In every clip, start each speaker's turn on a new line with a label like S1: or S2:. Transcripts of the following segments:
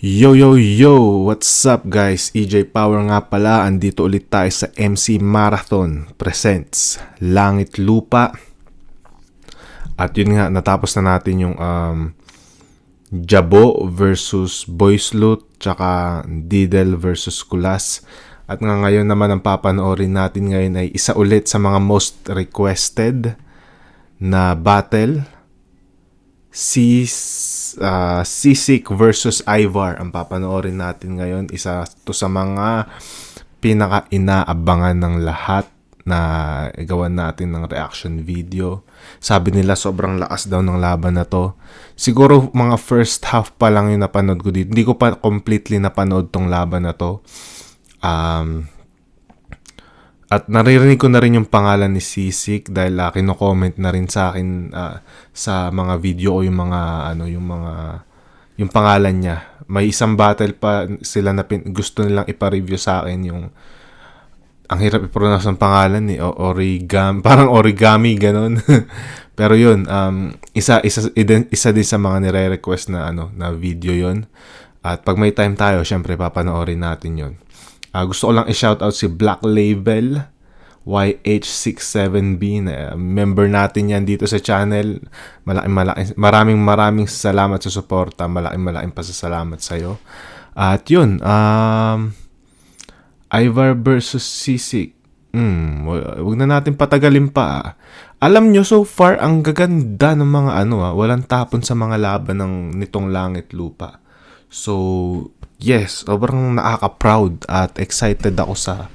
S1: Yo yo yo! What's up guys? EJ Power nga pala, andito ulit tayo sa MC Marathon presents Langit Lupa. At yun nga, natapos na natin yung Jabo versus Boys Loot, tsaka Didel versus Kulas. At nga ngayon naman ang papanoorin natin ngayon ay isa ulit sa mga most requested na battle. Sisik versus Ivar ang papanoorin natin ngayon. Isa to sa mga pinaka-inaabangan ng lahat na gawan natin ng reaction video. Sabi nila sobrang lakas daw ng laban na to. Siguro mga first half pa lang yung napanood ko dito. Hindi ko pa completely napanood tong laban na to. At naririnig ko na rin yung pangalan ni Sisik dahil kino-comment na rin sa akin sa mga video o yung mga yung pangalan niya. May isang battle pa sila na gusto nilang ipa-review sa akin, yung ang hirap i-pronounce ng pangalan ni origami, parang origami ganon. Pero yun, isa din sa mga nire-request na na video yon. At pag may time tayo, syempre papanoorin natin yon. Gusto ko lang i-shoutout si Black Label YH67B, na member natin yan dito sa channel. Maraming salamat sa suporta. Malaking pasasalamat sa'yo. At yun, Ivar versus Sisik. Wag na natin patagalin pa. Alam nyo, so far, ang gaganda ng mga walang tapon sa mga laban nitong Langit Lupa. So, yes, sobrang nakaka-proud at excited ako sa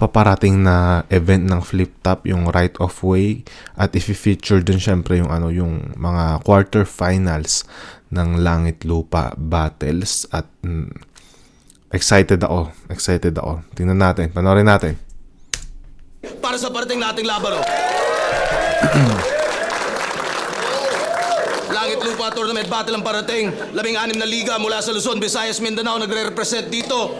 S1: paparating na event ng Flip Top, yung Right of Way, at i-feature dun syempre yung yung mga quarterfinals ng Langit Lupa battles. At excited ako. Tingnan natin, panoorin natin.
S2: Para sa parating nating laban, Langit Lupa Tournament Battle ang parating. 16 na liga mula sa Luzon, Visayas, Mindanao nagre-represent dito.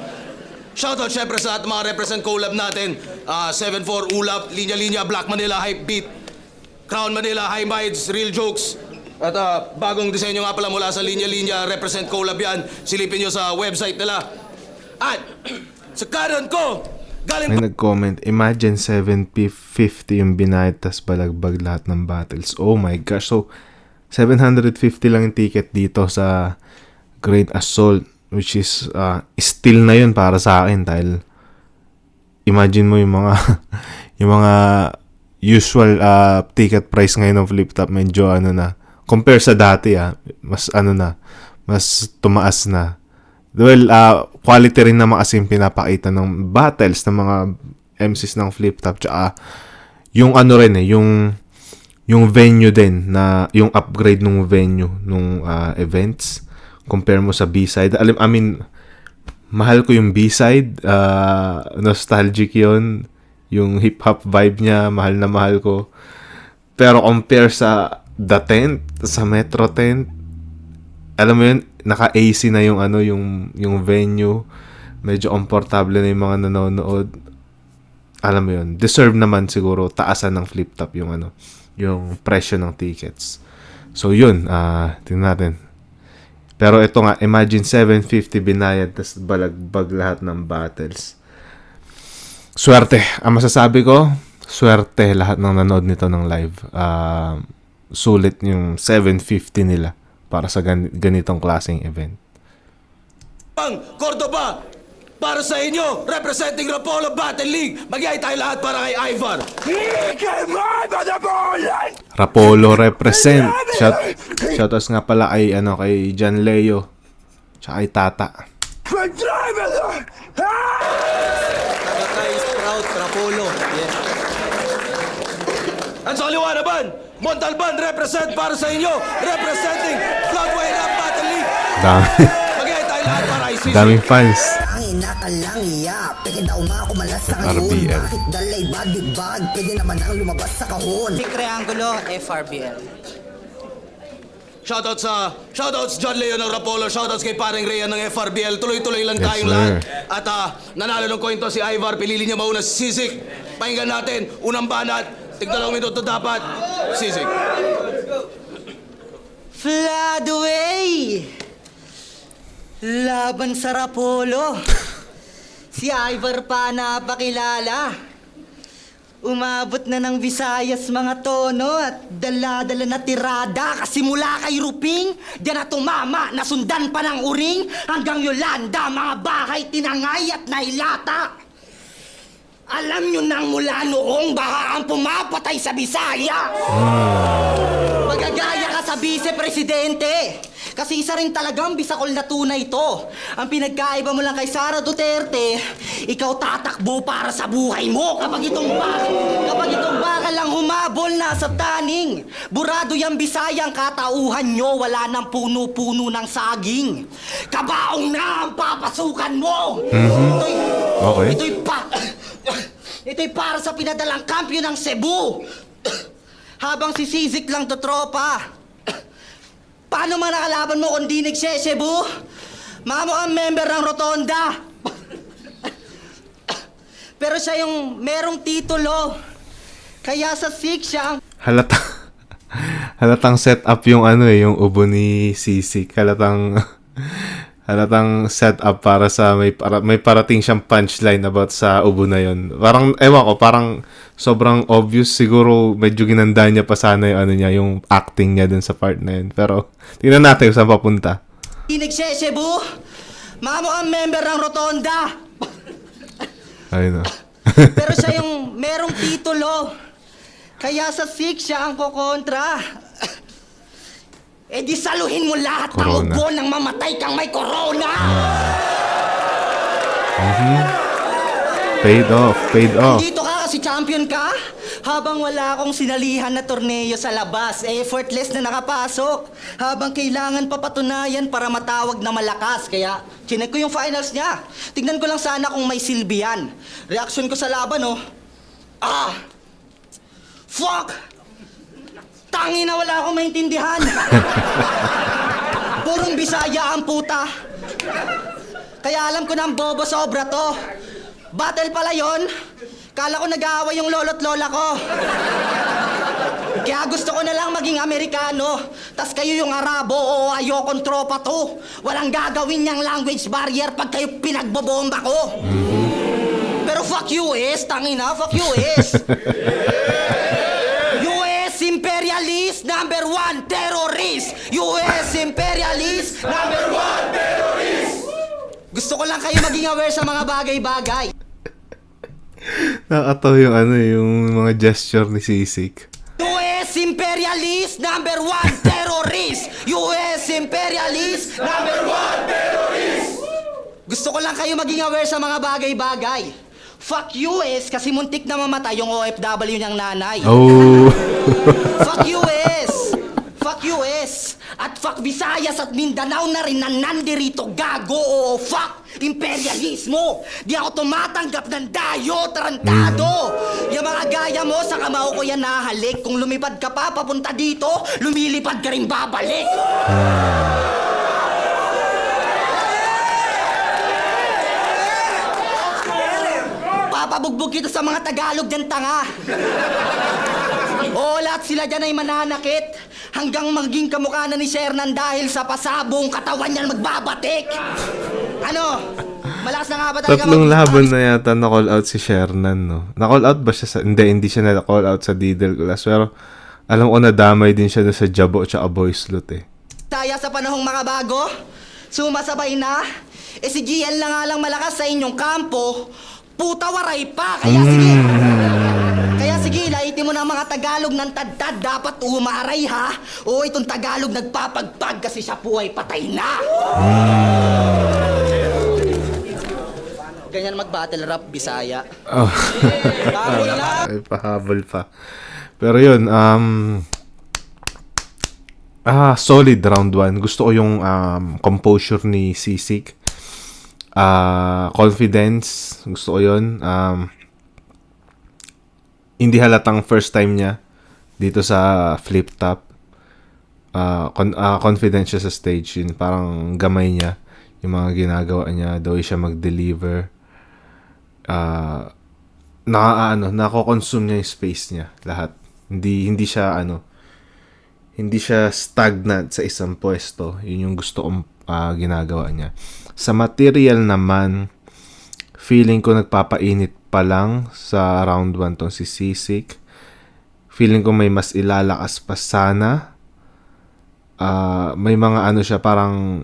S2: Shoutout syempre sa lahat mga represent collab natin. 7-4 Ulap, Linya Linya, Black Manila, Hype Beat, Crown Manila, High Minds, Real Jokes. At bagong disenyo nga pala mula sa Linya Linya, represent collab yan. Silipin nyo sa website nila. At sa kanan ko, galing
S1: May nag-comment, imagine 750 yung binayad tas balagbag lahat ng battles. Oh my gosh. So 750 lang yung ticket dito sa Great Assault, which is still na yun para sa akin dahil imagine mo yung mga yung mga usual ticket price ngayon ng Flip Top, medyo na compare sa dati mas mas tumaas na. Well, quality rin naman kasi yung pinapakita ng battles ng mga MCs ng Flip Top, tsaka yung rin yung venue din, na yung upgrade ng venue nung events compare mo sa B-side. I mean, mahal ko yung B-side, nostalgic yon, yung hip-hop vibe niya, mahal na mahal ko. Pero compare sa The Tent, sa Metro Tent, alam mo yun, naka-AC na yung yung venue, medyo komportable na yung mga nanonood. Alam mo yun, deserve naman siguro taasan ng Flip Top yung yung presyo ng tickets. So yun, tingnan natin. Pero ito nga, imagine 750 binayad tas balagbag lahat ng battles. Swerte. Ang masasabi ko, swerte lahat ng nanood nito ng live. Sulit yung 750 nila para sa ganitong klaseng event.
S2: Cordoba, para sa inyo, representing Rapolo Battle League, magyay tayo lahat para kay Ivar.
S1: Rapolo represent. Shoutouts nga pala kay kay John Leo, tsaka kay Tata.
S2: Tata is proud, Rapolo. Yes. At sa kaliwa naman, Montalban represent para sa inyo, representing Floodway Rap Battle League. Magyay tayo lahat para kay Sisik.
S1: Daming fans.
S3: Ang inakalang iya, pwede daw nga kumalas sa ngayon.
S1: FRBL.
S3: Bakit dalay bag, pwede naman ang lumabas sa kahon.
S4: Si Triangulo, FRBL.
S2: Shoutouts John Leo ng Rapolo, shoutouts kay Paring Rhea ng FRBL. Tuloy-tuloy lang tayong lahat. At nanalo ng coin to si Ivar, pilili niya mauna si Sisik. Pakinggan natin, unang banat, tig-2 minuto dapat, Sisik.
S4: Flood away! Laban sa Rapolo. Si Ivar pa napakilala. Umabot na ng Visayas mga tono at dala-dala na tirada kasi mula kay Ruping, diyan na tumama, nasundan pa ng uring hanggang Yolanda, mga bahay tinangay at nailata. Alam nyo nang mula noong baka ang pumapatay sa Bisaya. Magagaya ka sa vice-presidente. Kasi isa rin talagang bisakol na tunay ito. Ang pinagkaiba mo lang kay Sara Duterte, ikaw tatakbo para sa buhay mo. Kapag itong baka lang humabol na sa taning. Burado yung Bisayang katauhan nyo, wala nang puno-puno ng saging. Kabaong na ang papasukan mo.
S1: Okay.
S4: Ito'y para sa pinadalang kampyo ng Cebu. Habang si Sizik lang to tropa. Paano man nakalaban mo kung di nagsesebu? Mga mukhang member ng Rotonda. Pero siya yung merong titulo. Kaya sa Sik siya ang...
S1: Halatang set up yung yung ubo ni Sisik. Halatang set up para sa may parating siyang punchline about sa ubo na yon. Parang ewan ko, parang sobrang obvious, siguro medyo ginanda niya pa sana yung yung acting niya dun sa part na yun. Pero tingnan natin kung saan papunta.
S4: di nagsesebu. Mga mukhang member ng Rotonda.
S1: Ayun na.
S4: Pero siya yung merong titulo. Kaya sa Sik siya ang kokontra. Eh di saluhin mo lahat ng
S1: Corona.
S4: ubo nang mamatay kang may corona!
S1: Paid off.
S4: Dito ka kasi champion ka? Habang wala akong sinalihan na torneo sa labas, effortless na nakapasok. Habang kailangan pa patunayan para matawag na malakas. Kaya chinek ko yung finals niya. Tignan ko lang sana kung may silbi yan. Reaksyon ko sa laban, oh. Fuck! Tangi na wala akong maintindihan. Purong Bisaya ang puta. Kaya alam ko na ang bobo sobra to. Battle pala yon. Kala ko nag-aaway yung lolo't lola ko. Kaya gusto ko na lang maging Amerikano. Tas kayo yung Arabo o ayokong tropa to. Walang gagawin niyang language barrier pag kayo pinagbobomba ko. Pero fuck US, tangina, fuck US. US imperialist number 1 terrorist. US imperialist number 1 terrorist. Gusto ko lang kayo maging aware sa mga bagay-bagay.
S1: Nakakatawa yung yung mga gesture ni Sisik.
S4: US imperialist number 1 terrorist. US imperialist number 1 terrorist. Gusto ko lang kayo maging aware sa mga bagay-bagay. Fuck US kasi muntik na mamatay yung OFW niyang nanay.
S1: Oh.
S4: Fuck US! Fuck US! At fuck Visayas at Mindanao na rin na nandirito, gago! O fuck imperialismo! Di ako tumatanggap ng dayo, tarantado! Yung mga gaya mo, sa kamao ko yan nahalik. Kung lumipad ka pa, papunta dito, lumilipad ka rin babalik! Papabugbog kita sa mga Tagalog dyan, tanga! Oo, lahat sila dyan ay mananakit hanggang maging kamukha na ni Shernan dahil sa pasabong katawan niyan magbabatik. Ano? Malakas na nga ba talaga?
S1: Tatlong laban na yata na-call out si Shernan, no? Na-call out ba siya sa... Hindi siya na-call out sa Didel class. Pero alam ko nadamay din siya sa Jabo at Boys Lot, eh.
S4: Saya sa panahong makabago? Sumasabay na? Eh si GL na nga lang malakas sa inyong kampo. Puta waray pa! Kaya sige, laitin mo ng mga Tagalog ng tad-tad. Dapat umaaray, ha? O itong Tagalog nagpapagpag kasi siya po ay patay na. Ganyan mag-battle rap, Bisaya.
S1: Oh.
S4: Habol na!
S1: Ay, pahabol pa. Pero yun, solid round 1. Gusto ko yung composure ni Sisik. Confidence, gusto ko yun. Hindi halatang first time niya dito sa flip top. Confident siya sa stage. Yun, parang gamay niya yung mga ginagawa niya. The way siya mag-deliver. Nako-consume niya yung space niya. Lahat. Hindi siya stagnant sa isang pwesto. Yun yung gusto kong ginagawa niya. Sa material naman, feeling ko nagpapainit pa lang sa round 1 tong si Sisik. Feeling ko may mas ilalakas pa sana. May mga ano siya, parang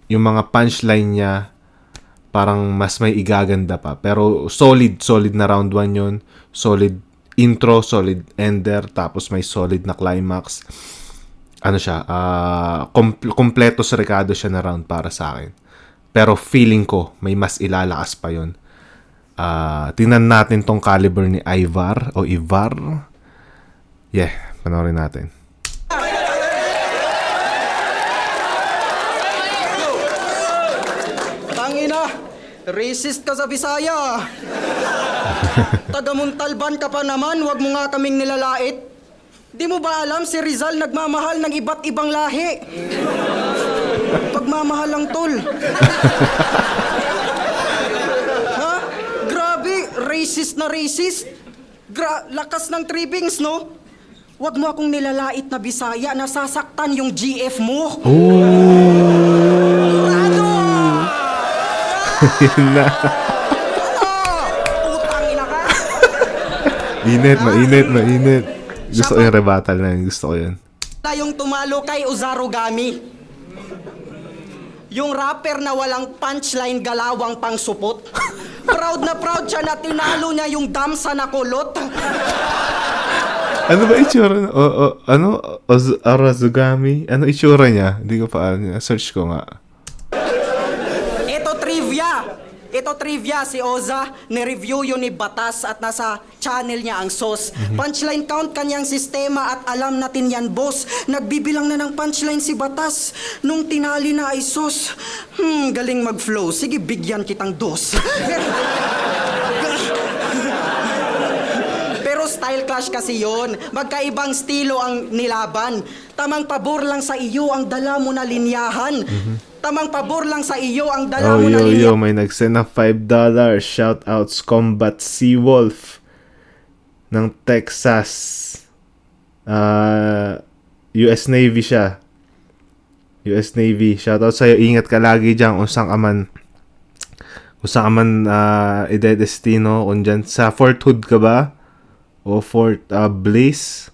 S1: yung mga punchline niya parang mas may igaganda pa. Pero solid na round 1 yun. Solid intro, solid ender, tapos may solid na climax. Ano siya, kompleto sa Ricardo siya na round para sa akin. Pero feeling ko may mas ilalakas pa yun. Tingnan natin tong caliber ni Ivar o Ivar. Yeah, panoorin natin.
S4: Tangina, racist ka sa Bisaya. Tagamuntalban ka pa naman, wag mo nga kaming nilalait. Di mo ba alam si Rizal nagmamahal ng iba't ibang lahi? Pagmamahal lang, tol. Ha? Grabe, racist na racist. Lakas ng trippings, no? Wag mo akong nilalait na Bisaya, nasasaktan yung GF mo. Ano?
S1: Yun na.
S4: Putang ina ka.
S1: Mainit. Gusto ko yung rebuttal na yun. Gusto ko yun.
S4: Yung tumalo kay Uzarugami. Yung rapper na walang punchline, galawang pang supot. Proud na proud siya na tinalo niya yung damsa na kulot.
S1: Ano ba itsura? Arazugami? Ano itsura niya? Hindi ko pa, search ko nga.
S4: Ito trivia, si Oza, ni-review yun ni Batas at nasa channel niya ang SOS. Punchline count kanyang sistema at alam natin yan, boss. Nagbibilang na ng punchline si Batas nung tinali na ay SOS. Galing mag-flow. Sige, bigyan kitang dos. Pero style clash kasi yon. Magkaibang estilo ang nilaban. Tamang pabor lang sa iyo ang dala mo na linyahan. Tamang pabor lang sa iyo ang dala mo na linyahan.
S1: May nagsend ng $5. Shoutouts Combat Seawolf ng Texas. US Navy siya. US Navy. Shoutout sa'yo. Ingat ka lagi dyan kung saan ka man idedestino. Kung dyan sa Fort Hood ka ba? O Fort Bliss.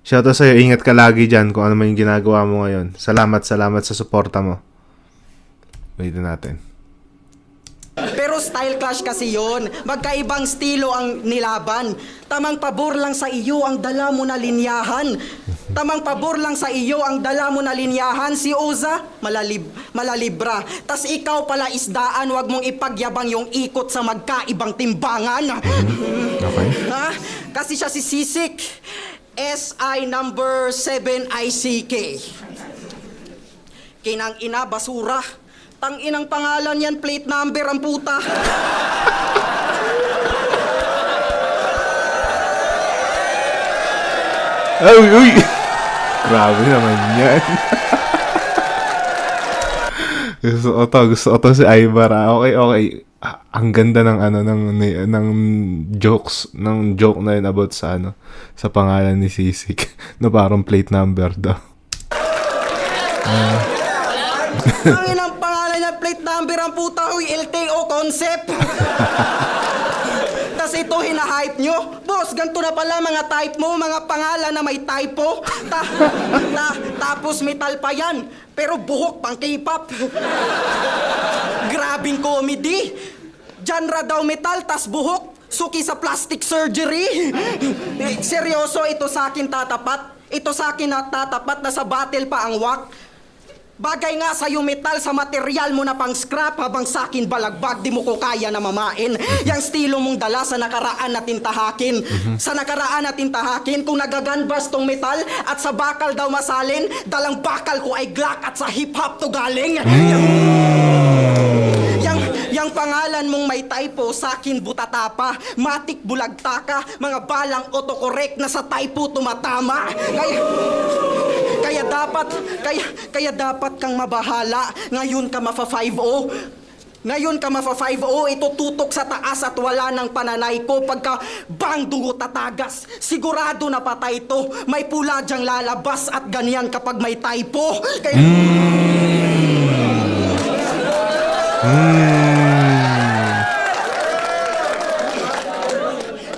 S1: Shoutout sa'yo. Ingat ka lagi dyan kung ano man yung ginagawa mo ngayon. Salamat sa suporta mo. Waitin natin.
S4: Pero style clash kasi yon. Magkaibang estilo ang nilaban. Tamang pabor lang sa iyo ang dala mo na linyahan. Tamang pabor lang sa iyo ang dala mo na linyahan. Si Oza, malalibra. Tas ikaw pala isdaan, wag mong ipagyabang yung ikot sa magkaibang timbangan.
S1: Okay.
S4: Ha? Kasi siya si Sisik. SI number 7 ICK. Kinang ina, basura. Tang inang pangalan yan, plate number ang puta.
S1: Uy! Grabe naman yan. gusto ko to si Ivar. Okay. Ang ganda ng ng jokes, ng joke na yun about sa sa pangalan ni Sisik. Na parang plate number daw.
S4: Ang inang pangalan niya, plate number ang puta. Uy, LTO concept. Tas ito hinahype nyo. Boss, ganito na pala mga type mo, mga pangalan na may typo. Tapos metal pa yan. Pero buhok pang K-pop. Grabing comedy. Genre daw metal, tas buhok. Suki sa plastic surgery. Seryoso, ito sa akin tatapat. Ito sa akin tatapat na sa battle pa ang wak. Bagay nga sa'yo metal sa material mo na pang scrap habang sa akin balagbag di mo ko kaya na mamain. Yang estilo mong dala sa nakaraan natin tahakin. Sa nakaraan natin tahakin kung nagaganbas tong metal at sa bakal daw masalin, dalang bakal ko ay Glock at sa hip-hop to galing. Yang pangalan mong may typo sa akin butatapa, matik bulagtaka, mga balang autocorrect na sa typo tumatama. Kaya dapat kang mabahala. Ngayon ka mafa-5-0. Ngayon ka mafa-5-0, ito tutok sa taas at wala ng pananay ko. Pagka bang dugo tatagas, sigurado na patay to. May pula dyang lalabas at ganyan kapag may typo.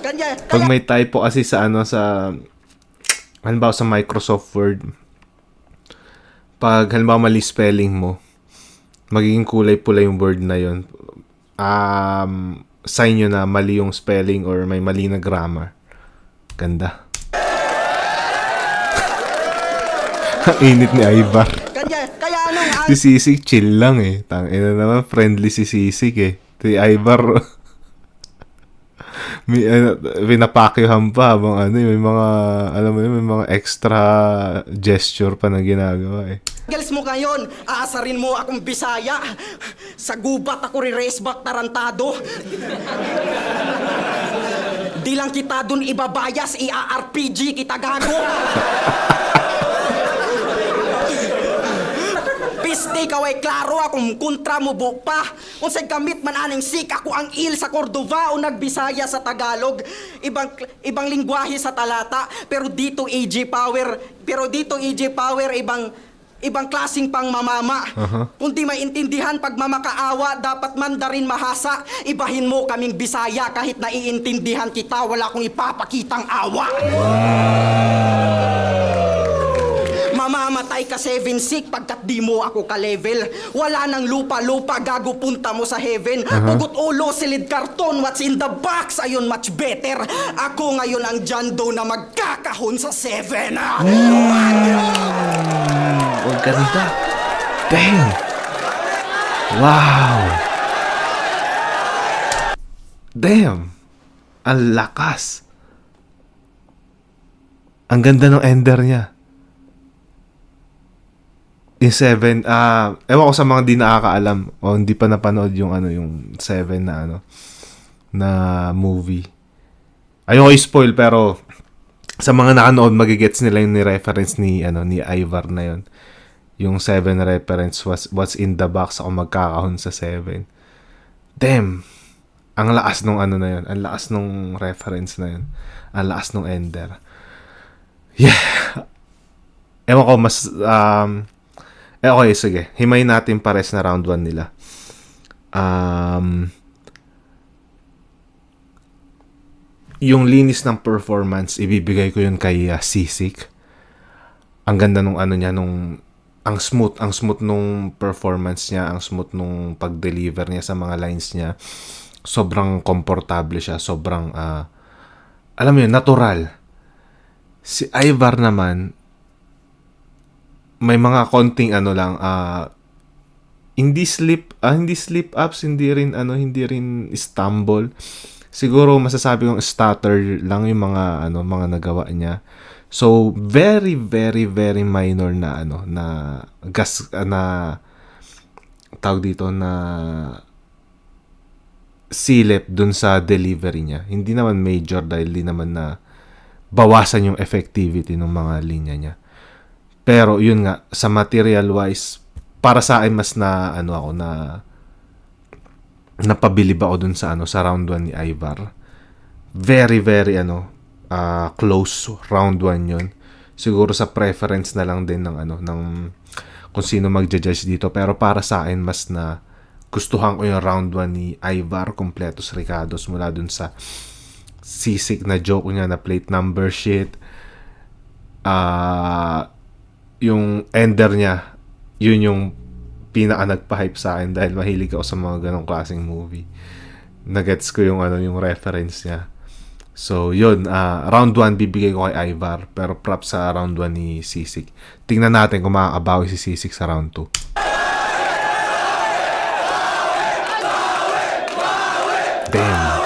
S4: Kanya,
S1: Pag
S4: kaya,
S1: may typo kasi sa halimbawa sa Microsoft Word, pag halimbawa mali spelling mo, magiging kulay pula yung word na yon. Sign nyo na mali yung spelling or may mali na grammar. Ganda. Ang init ni Ivar.
S4: kaya anong
S1: Si Sisig chill lang eh. Tangina naman, friendly si Sisig eh. Si Ivar, pinapakyuhan pa habang may mga, alam mo yun, may mga extra gesture pa na ginagawa eh.
S4: Girls mo ngayon, aasarin mo akong Bisaya. Sa gubat ako re-race back tarantado. Di lang kita dun ibabayas, i-RPG kita gago. Piste kaway klaro akong kontra mo pa. Unsay gamit man aning sik ako ang il sa Cordova o nagbisaya sa Tagalog. Ibang lingwahe sa talata, pero dito AJ Power ibang klaseng pang mamama. Kung di maintindihan pag mamakaawa, dapat Mandarin mahasa. Ibahin mo kaming Bisaya kahit naiintindihan kita, wala akong ipapakitang awa. Mamamatay ka 7-6 pagkat di mo ako ka-level. Wala nang lupa-lupa, gago punta mo sa heaven. Pugot ulo, silid karton, what's in the box? Ayun, much better. Ako ngayon ang John Doe na magkakahon sa 7.
S1: Ang ganda. Damn. Wow. Damn. Ang lakas. Ang ganda ng ender niya. Yung 7, ewan ko sa mga di nakakaalam o hindi pa napanood yung yung 7 na movie. Ayoko i-spoil pero sa mga nakanood magigets nila yung ni-reference ni Ivar na yun. Yung 7 reference what's in the box ako magkakahon sa 7. Damn. Ang lakas nung na yun. Ang lakas nung reference na yun. Ang lakas nung ender. Yeah. Ewan ko mas okay, sige. Himayin natin pares na round 1 nila. Yung linis ng performance, ibibigay ko yun kay Sisik. Ang ganda nung niya, ang smooth nung performance niya, ang smooth nung pag-deliver niya sa mga lines niya. Sobrang komportable siya, sobrang, alam mo yun, natural. Si Ivar naman, may mga konting hindi slip ups, hindi rin stumble. Siguro masasabi kong stutter lang yung mga nagawa niya. So very very very minor na tawag dito na silip dun sa delivery niya. Hindi naman major dahil di naman na bawasan yung effectivity ng mga linya niya. Pero yun nga, sa material wise, para sa akin mas napabilib ako dun sa round 1 ni Ivar. Very very close round 1 yun. Siguro sa preference na lang din ng kung sino magja-judge dito, pero para sa akin mas na gustuhan ko yung round 1 ni Ivar, completos Ricardos, mula dun sa sisig na joke niya na plate number shit. Yung ender niya, yun yung pinaka nagpa-hype sa akin dahil mahilig ako sa mga ganong klaseng movie. Nagets ko yung yung reference niya. So yun, round 1 bibigay ko kay Ivar, pero props sa round 1 ni Sisig. Tingnan natin kung makakabawi si Sisig sa round 2. Damn.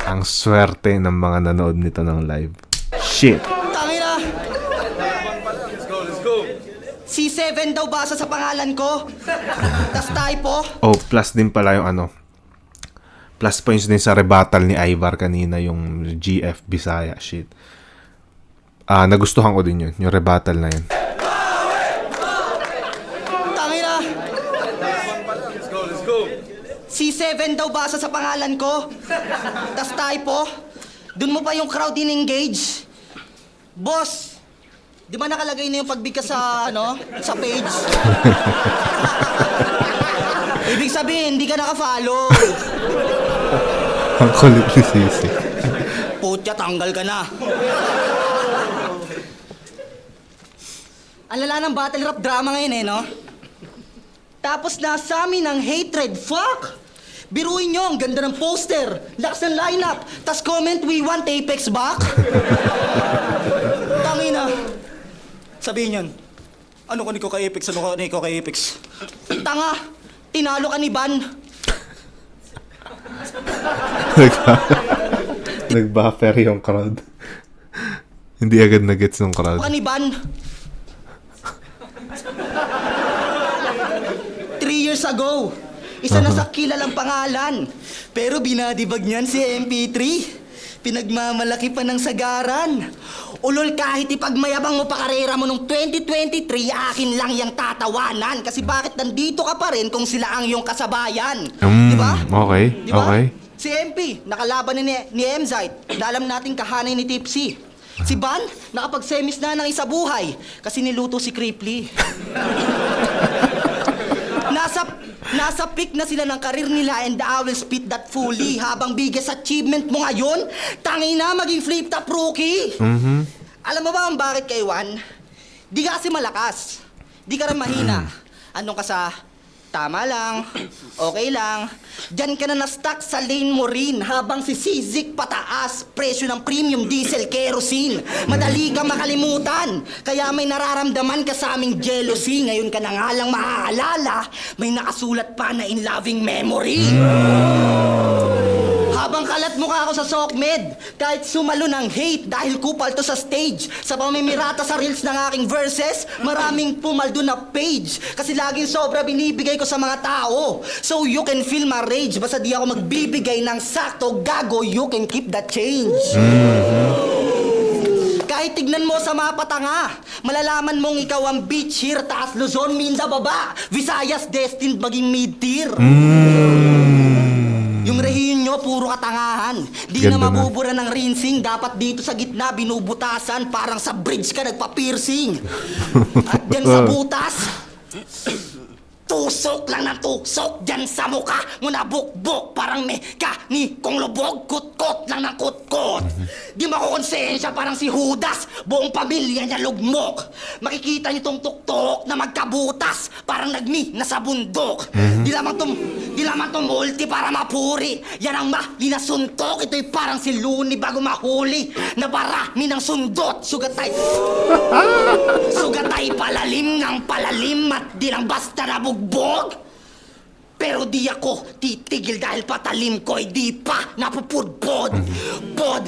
S1: Ang swerte ng mga nanood nito ng live. Shit.
S4: Tangina! Si 7 daw basa sa pangalan ko. Tas typo.
S1: Oh, plus din pala yung plus points din sa rebuttal ni Ivar kanina, yung GF Bisaya shit. Nagustuhan ko din yun, yung rebuttal na yun.
S4: Tangina! Si 7 daw basa sa pangalan ko. Tas typo. Dun mo pa yung crowd in-engage. Boss, di ba nakalagay na yung pagbigkas sa sa page? Ibig sabihin, hindi ka naka-follow.
S1: Ang kulit ni Sisi.
S4: Putya, tanggal ka na. Ang lala ng battle rap drama ngayon no? Tapos nasa amin ang hatred, fuck! Biruin nyo, ang ganda ng poster, lakas ng lineup, tas comment, we want Apex back. Tangina. Sabihin yun, ano ka niko kay Apex, ano ka niko kay Apex? Tanga, tinalo ka ni Ban.
S1: Nag-buffer yung crowd. Hindi agad na-gets ng crowd.
S4: Ka ni Ban. 3 years ago, isa na sa kilalang pangalan. Pero binadibag niyan si MP3. Pinagmamalaki pa ng sagaran. Ulol, kahit ipagmayabang mo pa karera mo nung 2023, akin lang yung tatawanan. Kasi bakit nandito ka pa rin kung sila ang iyong kasabayan? Di ba?
S1: Okay,
S4: Di ba?
S1: okay.
S4: Si MP, nakalaban ni Emzite. Alam nating kahanay ni Tipsy. Si Ban, nakapag-semis na ng isa buhay kasi niluto si Cripply. Nasa peak na sila ng karir nila and I will spit that fully. Habang biggest achievement mo ngayon, tangina maging flip-top rookie. Alam mo ba ang bakit kay Juan? Di ka kasi malakas. Di ka rin mahina. Anong ka sa tama lang, okay lang. Diyan ka na na-stuck sa lane mo rin habang si Sizik pataas, presyo ng premium diesel kerosene. Madali kang makalimutan, kaya may nararamdaman ka sa aming jealousy. Ngayon ka na nga lang maaalala, may nakasulat pa na in loving memory. Habang kalat mukha ako sa SOCMED, kahit sumalo ng hate dahil kupal to sa stage. Sa pamimirata sa reels ng aking verses, maraming pumaldo na page. Kasi laging sobra binibigay ko sa mga tao. So you can feel my rage, basta di ako magbibigay ng sakto, gago, you can keep the change. Kahit tignan mo sa mapa tanga, malalaman mong ikaw ang beach here, taas Luzon, Minda, baba. Visayas destined maging mid-tier. Yung rehiyon nyo, puro katangahan. Di
S1: Ganda
S4: na
S1: na.
S4: mabubura ng rinsing. Dapat dito sa gitna, binubutasan. Parang sa bridge ka nagpa-piercing. At dyan sa butas, tusok lang ng tusok. Dyan sa mukha mo na bukbok. Parang may ni kong lubog. Kutkot lang ng kutkot. Di makukonsensya parang si Judas. Buong pamilya niya lugmok. Makikita niyo tong tuktok na magkabutas. Parang nagmi na sa bundok. Di lamang tumulti para mapuri. Yan ang mahinasuntok. Ito'y parang si Looney bago mahuli. Nabarami ng sundot. Sugatay palalim ng palalim at di lang basta nabugbog. Pero di ako titigil dahil patalim ko ay di pa napupudpod. Pod.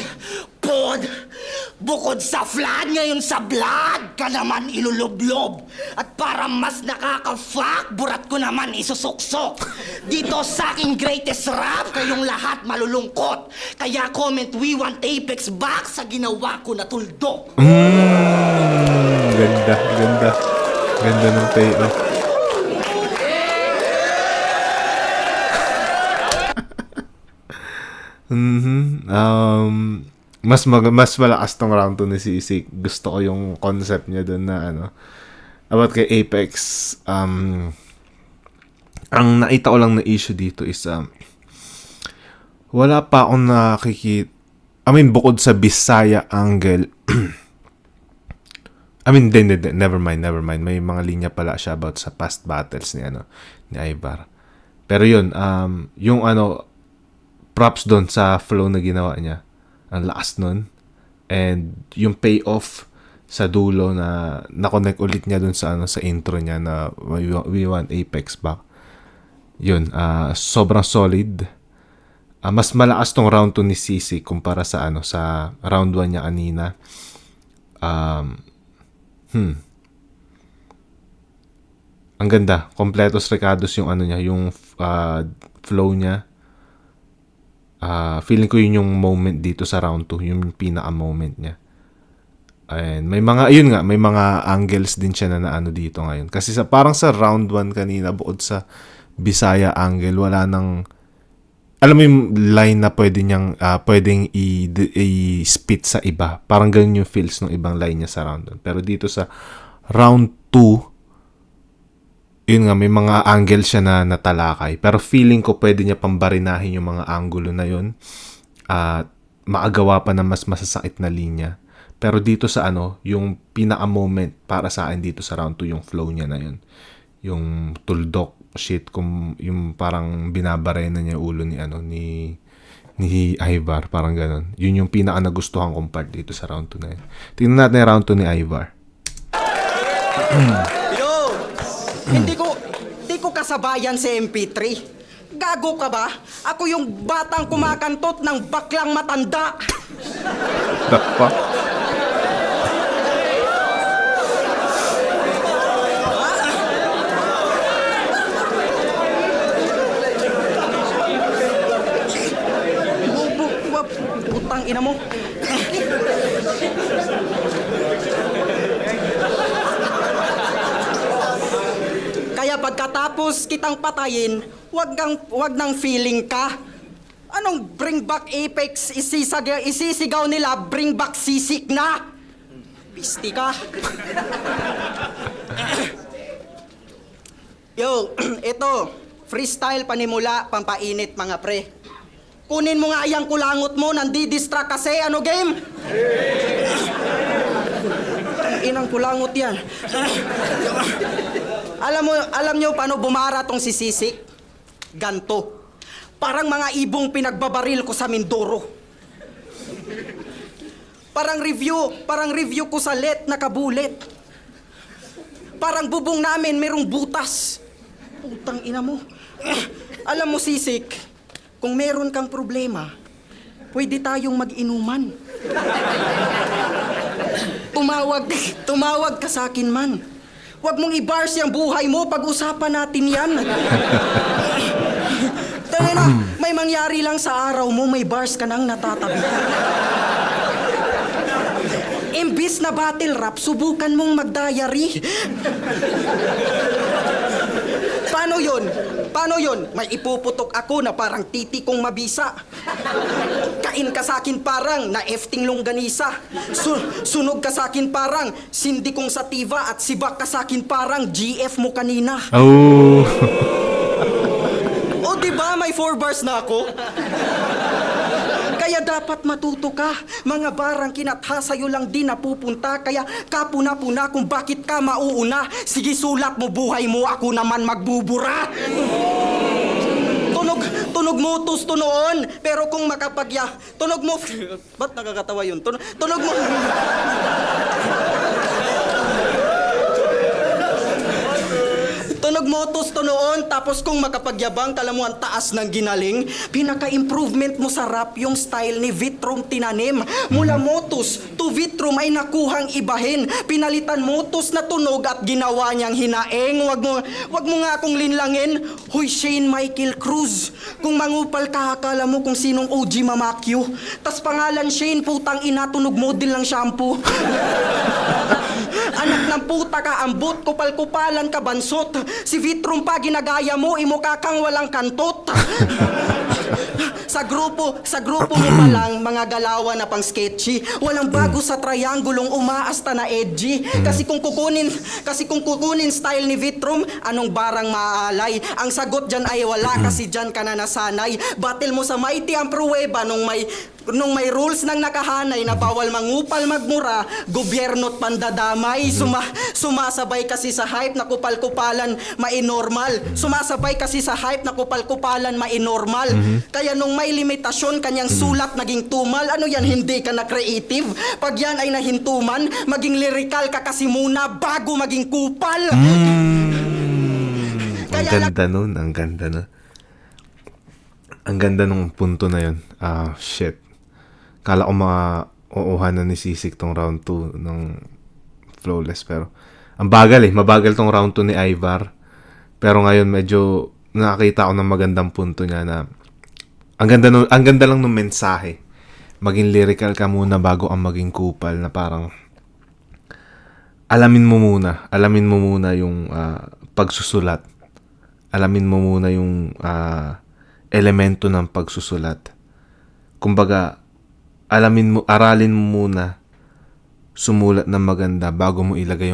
S4: Bukod sa flood, ngayon sa blood ka naman ilulublob. At para mas nakaka-fuck, burat ko naman isusuksok. Dito sa aking greatest rap, kayong lahat malulungkot. Kaya comment, we want Apex back sa ginawa ko na tuldok.
S1: Ganda. Ganda ng payoff. Mas malakas tong round 2 ni Sisik. Gusto ko yung concept niya doon na about kay Apex. Ang nakita ko lang na issue dito is wala pa akong nakikita. Bukod sa Bisaya angle. Never mind. May mga linya pala siya about sa past battles ni Ivar. Pero yun, yung props doon sa flow na ginawa niya. Ang lakas nun. And yung payoff sa dulo na na-connect ulit niya doon sa sa intro niya na we want Apex back. Yun, sobrang solid. Mas malakas tong round 2 ni Sisi kumpara sa sa round 1 niya kanina. Ang ganda. Completos recados yung niya, yung flow niya. Feeling ko yun yung moment dito sa round 2, yung pinaka-moment niya. And may mga angles din siya na dito ngayon. Kasi parang sa round 1 kanina, bukod sa Bisaya angle, wala nang, alam mo yung line na pwedeng i-spit sa iba. Parang ganun yung feels ng ibang line niya sa round 1. Pero dito sa round 2, yun nga, may mga angle siya na natalakay. Pero feeling ko pwede niya pambarinahin yung mga angulo na yun. At maagawa pa na mas masasakit na linya. Pero dito sa yung pinaka-moment para sa akin dito sa round 2, yung flow niya na yun. Yung tuldok shit, yung parang binabarena niya ulo ni Ivar, parang ganun. Yun yung pinaka nagustuhan kong part dito sa round 2 na yun. Tingnan natin yung round 2 ni Ivar.
S5: Yo! Hindi ko kasabayan si MP3. Gago ka ba? Ako yung batang kumakantot ng baklang matanda.
S1: The fuck?
S5: Putang ina mo. Kaya pagkatapos kitang patayin, wag nang feeling ka. Anong bring back Apex isisigaw nila, bring back sisik na? Pisti ka. Yo, ito, freestyle panimula, pampainit mga pre. Kunin mo nga yung kulangot mo, nandidistract kasi, ano game? Inang kulangot yan. Alam nyo paano bumara tong si Sisik? Ganto. Parang mga ibong pinagbabaril ko sa Mindoro. Parang review ko sa let na kabulit. Parang bubong namin merong butas. Putang ina mo. Alam mo Sisik, kung meron kang problema, pwede tayong mag-inuman. Tumawag ka sa akin man. Huwag mong i-bars yung buhay mo, pag-usapan natin yan. Tara na, may mangyari lang sa araw mo, may bars ka nang natatabi. Imbis na battle rap, subukan mong mag-diary. Paano yun? May ipuputok ako na parang titi kong mabisa. Kain ka sa akin parang na-efting longganisa. Sunog ka sa akin parang sindi kong sativa at sibak ka sa akin parang GF mo kanina.
S1: Oh.
S5: O diba may 4 bars na ako? Kaya dapat matuto ka. Mga barang kinatha sa'yo lang din napupunta. Kaya kapuna-puna kung bakit ka mauuna. Sige sulat mo buhay mo, ako naman magbubura. Tunog mo tusto noon. Pero kung makapagya, tunog mo... Ba't nakakatawa yun? Tunog mo... Tunog mo tusto noon, tapos kung makapagyabang, kala mo ang taas ng ginaling, pinaka-improvement mo sa rap yung style ni Vitrum tinanim. Mula motus to Vitrum ay nakuhang ibahin. Pinalitan motus na tunog at ginawa niyang hinaeng. Wag mo nga akong linlangin. Huy, Shane Michael Cruz. Kung mangupal ka, akala mo kung sinong OG Mamakyo. Tas pangalan Shane, putang ina, tunog model ng shampoo. Anak ng puta ka, ambot, kupal-kupalan ka, bansot. Si Vitrum pa ginagaya mo, imukha kang walang kantot. Sa grupo mo pa lang, mga galawan na pang sketchy. Walang bago sa triangulong umaasta na edgy. Kasi kung kukunin style ni Vitrum, anong barang maaalay? Ang sagot dyan ay wala kasi dyan ka na nasanay. Battle mo sa mighty ang pruweba nung may rules nang nakahanay na bawal mangupal magmura, gobyerno't pandadamay. Sumasabay kasi sa hype na kupal-kupalan mainormal. Sumasabay kasi sa hype na kupal-kupalan mainormal. Kaya nung may limitasyon, kanyang sulat naging tumal. Ano yan, hindi ka na creative? Pag yan ay nahintuman, maging lyrical ka kasi muna bago maging kupal.
S1: Ang ganda nun, ang ganda nun. Ang ganda nung punto na yun. Shit. Kala ko mauuhan na ni Sisik tong round 2 ng Flawless, pero ang bagal mabagal tong round 2 ni Ivar. Pero ngayon medyo nakakita ako ng magandang punto niya na ang ganda lang ng mensahe. Maging lyrical ka muna bago ang maging kupal, na parang alamin mo muna yung pagsusulat. Alamin mo muna yung elemento ng pagsusulat. Kumbaga, aralin mo muna sumulat ng maganda bago mo ilagay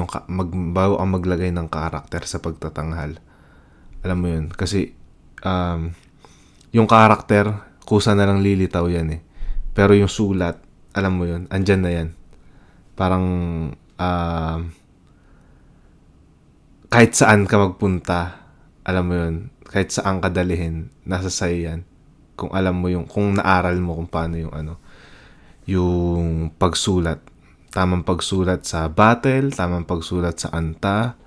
S1: bago ang maglagay ng karakter sa pagtatanghal. Alam mo yun? Kasi yung karakter, kusa na lang lilitaw yan eh. Pero yung sulat, alam mo yun, andyan na yan. Parang kahit saan ka magpunta, alam mo yun, kahit saan ka dalhin, nasa sayo yan. Kung alam mo kung naaral mo kung paano yung pagsulat. Tamang pagsulat sa battle, tamang pagsulat sa anta,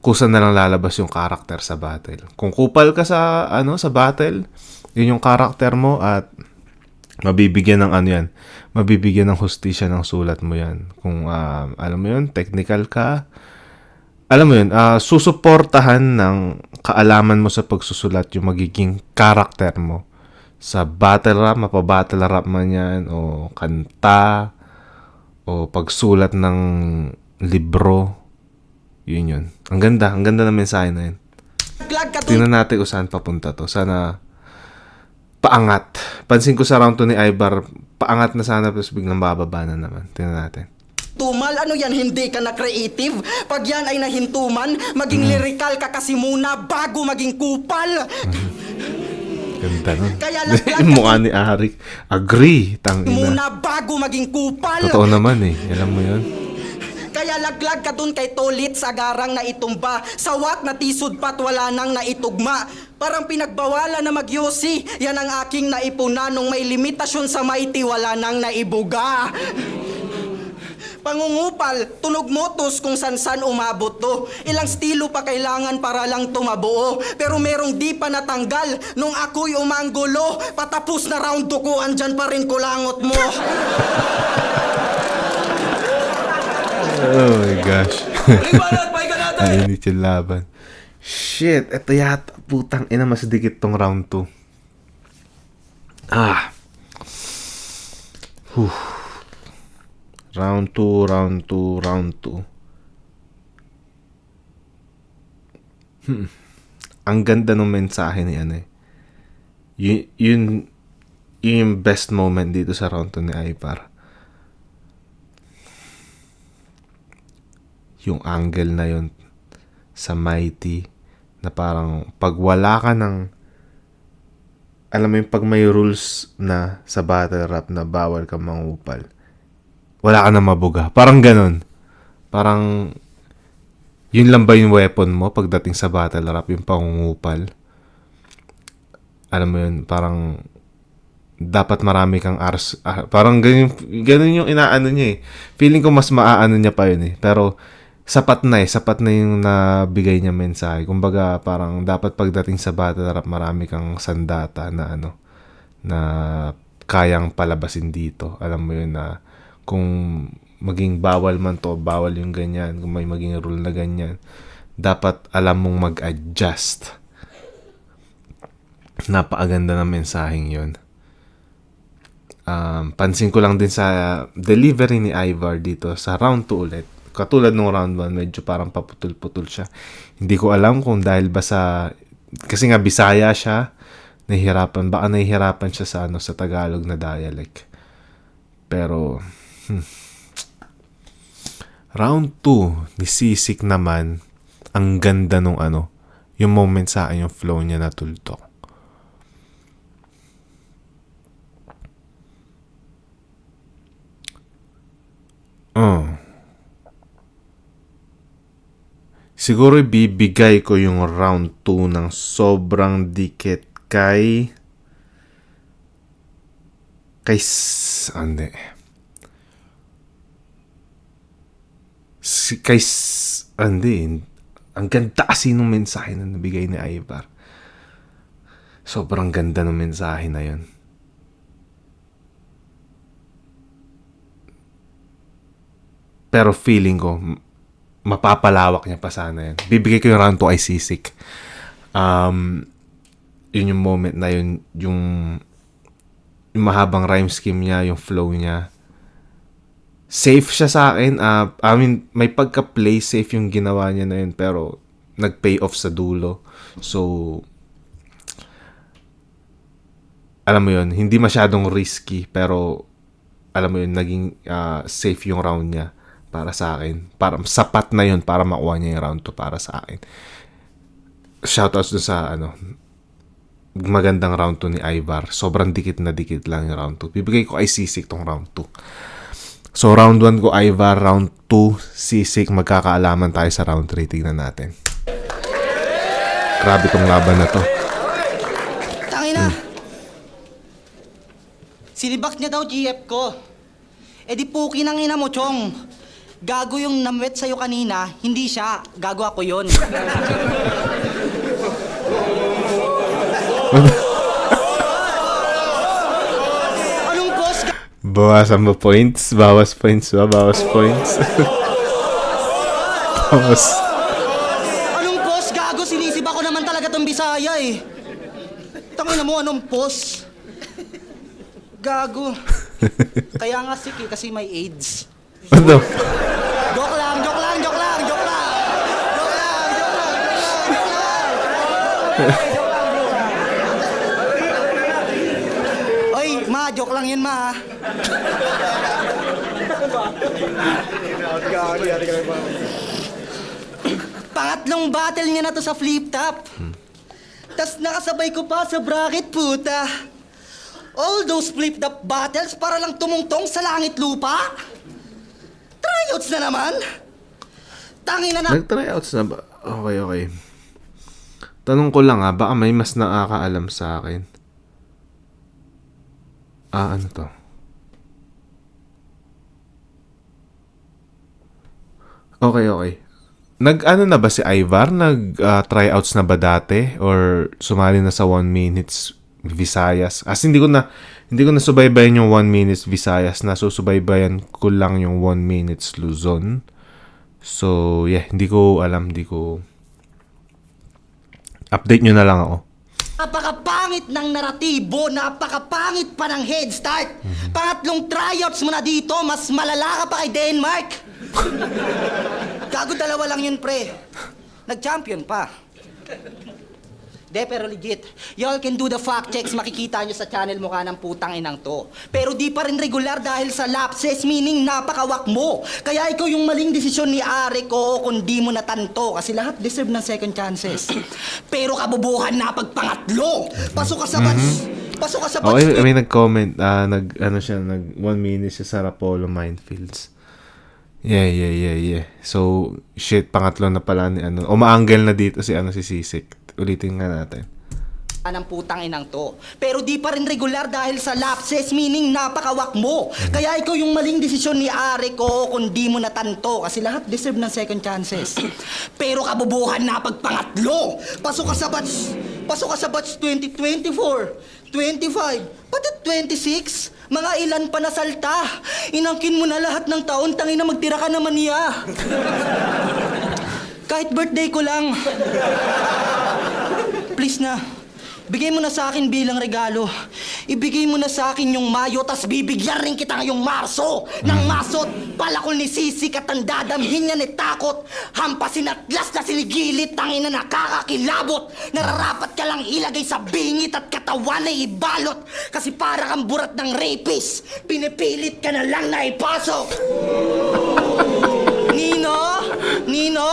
S1: kusa na lang lalabas yung karakter sa battle. Kung kupal ka sa battle, yun yung karakter mo at mabibigyan ng mabibigyan ng hustisya ng sulat mo yan. Kung alam mo yun, technical ka, alam mo yun, susuportahan ng kaalaman mo sa pagsusulat yung magiging karakter mo. Sa battle rap, mapabattle rap man yan, o kanta, o pagsulat ng libro, yun. Ang ganda ng mensahe na yun. Tingnan natin kung saan papunta to. Sana paangat. Pansin ko sa round 2 ni Ivar, paangat na sana, tapos biglang bababa na naman. Tingnan natin.
S5: Tumal, ano yan, hindi ka na creative? Pag yan ay nahintuman, maging lyrical ka kasi muna bago maging kupal.
S1: Ganda nun.
S5: Kaya laglag
S1: Yung mukha ni Arik. Agree, tangina.
S5: muna bago maging kupal.
S1: Totoo naman eh. Alam mo yun?
S5: Kaya laglag ka dun kay Tolit sa garang na itumba. Sawat na tisod pat wala nang naitugma. Parang pinagbawalan na magyosi. Yan ang aking naipuna nung may limitasyon sa mighty wala nang naibuga. Pangungupal, tunog motos kung san-san umabot to. Ilang estilo pa kailangan para lang tumabuo. Pero merong di pa natanggal nung ako'y umanggulo. Patapos na round 2 ko, andyan pa rin kulangot mo.
S1: Oh my gosh.
S2: Liwanag, pahinga natin!
S1: Ay, init yung laban. Shit, eto yata, putang ina, mas dikit tong round 2. Round 2. Ang ganda ng mensahe ni yun yung best moment dito sa round 2 ni Ivar. Yung angle na yun sa mighty na parang pag wala ka ng, alam mo yung pag may rules na sa battle rap na bawal ka mangupal, wala ka na mabuga. Parang ganun. Parang yun lang ba yung weapon mo pagdating sa battle rap, yung pangungupal? Alam mo yun, parang dapat marami kang ars. Parang ganun yung inaano niya eh. Feeling ko mas maaano niya pa yun eh. Pero sapat na yung nabigay niya mensahe. Kumbaga parang dapat pagdating sa battle rap, marami kang sandata na na kayang palabasin dito. Alam mo yun na kung maging bawal man to, bawal yung ganyan, kung may maging rule na ganyan, dapat alam mong mag-adjust. Napakaganda ng mensaheng yun. Pansin ko lang din sa delivery ni Ivar dito sa round 2 ulit. Katulad nung round 1, medyo parang paputol-putol siya. Hindi ko alam kung dahil ba kasi nga Bisaya siya, baka nahihirapan siya sa sa Tagalog na dialect. Pero round 2 ni Sisik naman, ang ganda nung yung moment sa akin, yung flow niya na tultok. Siguro bibigay ko yung round 2 ng sobrang dikit kay ang ganda kasi nung mensahe na nabigay ni Ivar. Sobrang ganda ng mensahe na yun. Pero feeling ko mapapalawak niya pa sana yan. Bibigay ko yung round 2 ay Sisik. Yun yung moment na yun, yung mahabang rhyme scheme niya, yung flow niya. Safe siya sa akin. May pagka-play safe yung ginawa niya na yun, pero nag-pay off sa dulo. So, alam mo yun, hindi masyadong risky, pero alam mo yun, naging safe yung round niya. para sa akin. Para sapat na yun para makuha niya yung round 2 para sa akin. Shoutouts dun sa magandang round 2 ni Ivar. Sobrang dikit na dikit lang yung round 2. Bibigay ko ay Sisik tong round 2. So round 1 ko Ivar, round 2 Sisik. Magkakaalaman tayo sa round 3. Tingnan natin. Grabe tong laban na to.
S4: Tangina. Sinibak niya daw GF ko. E di puki ng ina mo, Chong. Gago yung namwet sa'yo kanina, hindi siya. Gago ako yun. Anong boss?
S1: Bawasan mo points? Bawas points ba? Bawas points? Bawas.
S4: Anong boss? Gago, sinisiba ko naman talaga tong Bisaya eh. Tangina mo, anong boss? Gago. Kaya nga sick eh, kasi may AIDS.
S1: Ano?
S4: Joke lang, joke lang, joke lang, joke lang! Joke lang, joke lang, joke lang, joke lang! Oy, ma, joke lang yun, ma. Pangatlong battle niya na to sa flip top. Tas nakasabay ko pa sa bracket, puta. All those flip top battles para lang tumungtong sa langit lupa. Tryouts na naman. Tangina na.
S1: Nag-tryouts na ba? Okay. Tanong ko lang baka may mas nakakaalam sa akin. Ano to? Okay. Nag-ano na ba si Ivar? Nag-tryouts na ba dati? Or sumali na sa 1 minutes Visayas? Hindi ko na subaybayan yung 1 minutes Visayas. Nasusubaybayan ko lang yung 1 minutes Luzon. So, yeah, hindi ko alam. Update nyo na lang ako.
S4: Napakapangit ng naratibo, napakapangit pa ng head start. Pangatlong tryouts mo na dito, mas malala ka pa kay Denmark. Gago, dalawa lang yun, pre. Nag-champion pa. De, pero legit. Y'all can do the fact checks, makikita nyo sa channel mukha ng putang inang to. Pero di pa rin regular dahil sa lapses, meaning napakawak mo. Kaya ikaw yung maling desisyon ni Ari ko kung di mo natanto. Kasi lahat deserve ng second chances. Pero kabubuhan na pagpangatlo. Pasok ka sa batch. Pasok ka sa batch.
S1: Okay, may nag-comment. Nag 1 minute siya sa Rapolo Minefields. Yeah. So, shit, pangatlo na pala ni umaanggel na dito si Sisik. Ulitin nga natin.
S4: Ng putang inang to. Pero di pa rin regular dahil sa lapses, meaning napakawak mo. Kaya ikaw yung maling desisyon ni Ari ko kung di mo natanto. Kasi lahat deserve ng second chances. Pero kabubuhan na pagpangatlo. Pasok ka sa batch 2024, 25, pati 26. Mga ilan pa na salta. Inangkin mo na lahat ng taon, tangina magtira ka naman niya. Kahit birthday ko lang. Please na, bigay mo na sa akin bilang regalo. Ibigay mo na sa akin yung Mayo, tas bibigyan rin kita ngayong Marso. Nang masot, palakol ni Sisik at ang dadamhin niya ni takot. Hampasin at glas na sinigilit, tangina nakakakilabot. Nararapat ka lang ilagay sa bingit at katawan ay ibalot. Kasi para kang burat ng rapist, pinipilit ka na lang na ipasok. Nino,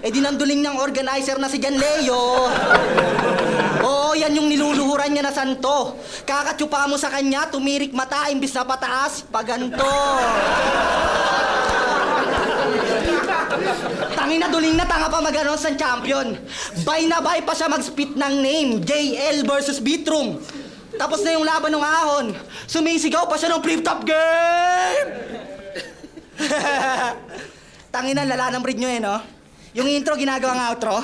S4: dinanduling ng organizer na si Jan Leo. Oo, yan yung niluluhuran niya na santo. Kakatsupa mo sa kanya, tumirik mata, imbis na pataas, paganto. Tangina, duling na tanga pa mag-announce ng champion. Bay na bay pa siya mag-spit ng name, JL versus Bitrum. Tapos na yung laban ng ahon. Sumisigaw pa siya ng flip-top game! Tangina, lala ng breed nyo no? Yung intro, ginagawang outro.